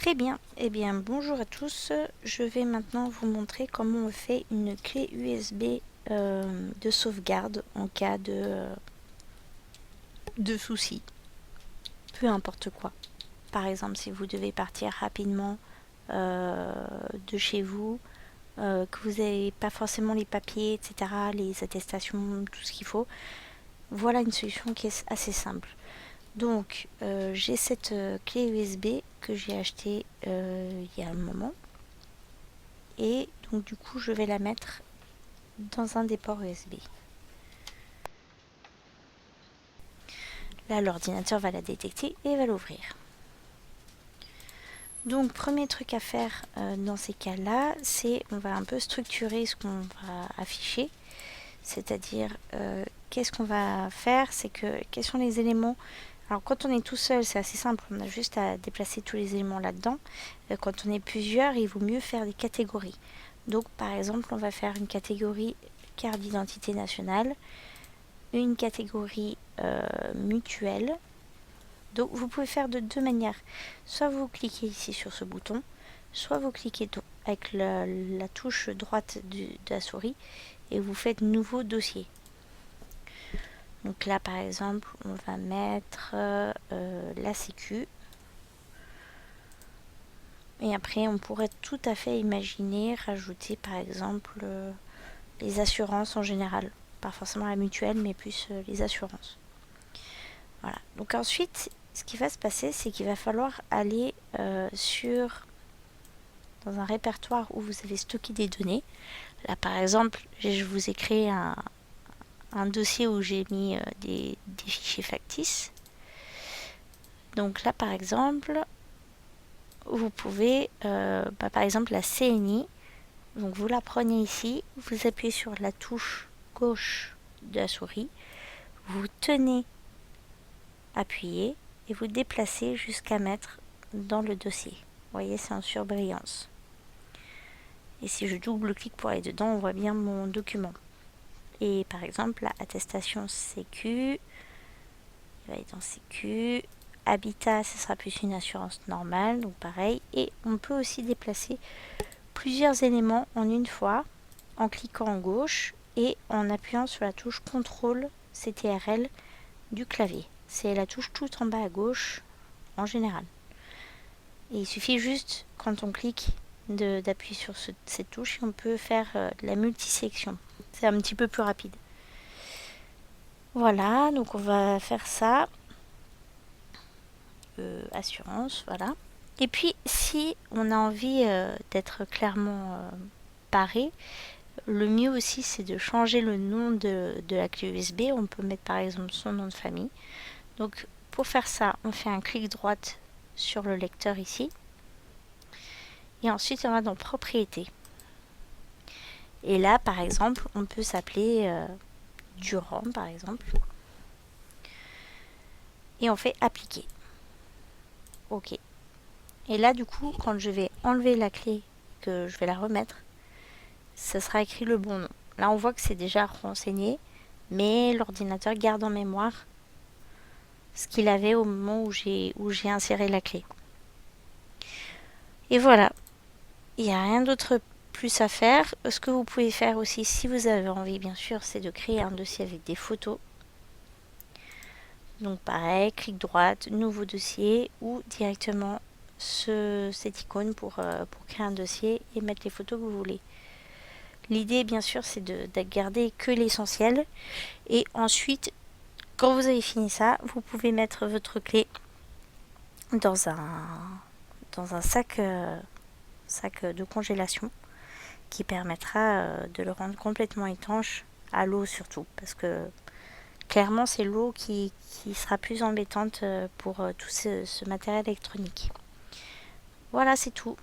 Très bien, eh bien bonjour à tous, je vais maintenant vous montrer comment on fait une clé USB de sauvegarde en cas de soucis, peu importe quoi. Par exemple si vous devez partir rapidement de chez vous, que vous n'avez pas forcément les papiers, etc., les attestations, tout ce qu'il faut. Voilà une solution qui est assez simple. Donc j'ai cette clé USB que j'ai achetée il y a un moment. Et donc du coup je vais la mettre dans un des ports USB. Là l'ordinateur va la détecter et va l'ouvrir. Donc premier truc à faire dans ces cas-là, c'est on va un peu structurer ce qu'on va afficher. C'est-à-dire qu'est-ce qu'on va faire, c'est que quels sont les éléments. Alors quand on est tout seul, c'est assez simple, on a juste à déplacer tous les éléments là-dedans. Quand on est plusieurs, il vaut mieux faire des catégories. Donc par exemple, on va faire une catégorie carte d'identité nationale, une catégorie mutuelle. Donc vous pouvez faire de deux manières. Soit vous cliquez ici sur ce bouton, soit vous cliquez avec la touche droite de la souris et vous faites nouveau dossier. Donc là par exemple on va mettre la sécu. Et après on pourrait tout à fait imaginer rajouter par exemple les assurances en général. Pas forcément la mutuelle mais plus les assurances. Voilà. Donc ensuite ce qui va se passer c'est qu'il va falloir aller dans un répertoire où vous avez stocké des données. Là par exemple je vous ai créé un dossier où j'ai mis des fichiers factices. Donc là par exemple vous pouvez par exemple la CNI, donc vous la prenez ici, vous appuyez sur la touche gauche de la souris, vous tenez appuyé et vous déplacez jusqu'à mettre dans le dossier. Vous voyez, c'est en surbrillance. Et si je double-clique pour aller dedans, on voit bien mon document. Et par exemple, la attestation sécu, il va aller dans sécu. Habitat, ce sera plus une assurance normale, donc pareil. Et on peut aussi déplacer plusieurs éléments en une fois en cliquant en gauche et en appuyant sur la touche CTRL CTRL du clavier. C'est la touche tout en bas à gauche en général. Et il suffit juste quand on clique d'appuyer sur cette touche et on peut faire de la multisélection. C'est un petit peu plus rapide. Voilà, donc on va faire ça. Assurance, voilà. Et puis si on a envie d'être clairement paré, le mieux aussi c'est de changer le nom de la clé USB. On peut mettre par exemple son nom de famille. Donc pour faire ça, on fait un clic droite sur le lecteur ici. Et ensuite on va dans propriétés. Et là par exemple on peut s'appeler Durand par exemple. Et on fait appliquer. OK. Et là du coup quand je vais enlever la clé, que je vais la remettre, ça sera écrit le bon nom. Là on voit que c'est déjà renseigné, mais l'ordinateur garde en mémoire ce qu'il avait au moment où j'ai inséré la clé. Et voilà, il n'y a rien d'autre plus à faire. Ce que vous pouvez faire aussi, si vous avez envie bien sûr, c'est de créer un dossier avec des photos. Donc pareil, clic droite, nouveau dossier, ou directement cette icône pour créer un dossier et mettre les photos que vous voulez. L'idée bien sûr c'est de garder que l'essentiel, et ensuite quand vous avez fini ça, vous pouvez mettre votre clé dans un sac de congélation qui permettra de le rendre complètement étanche à l'eau surtout, parce que clairement c'est l'eau qui sera plus embêtante pour tout ce matériel électronique. Voilà, c'est tout.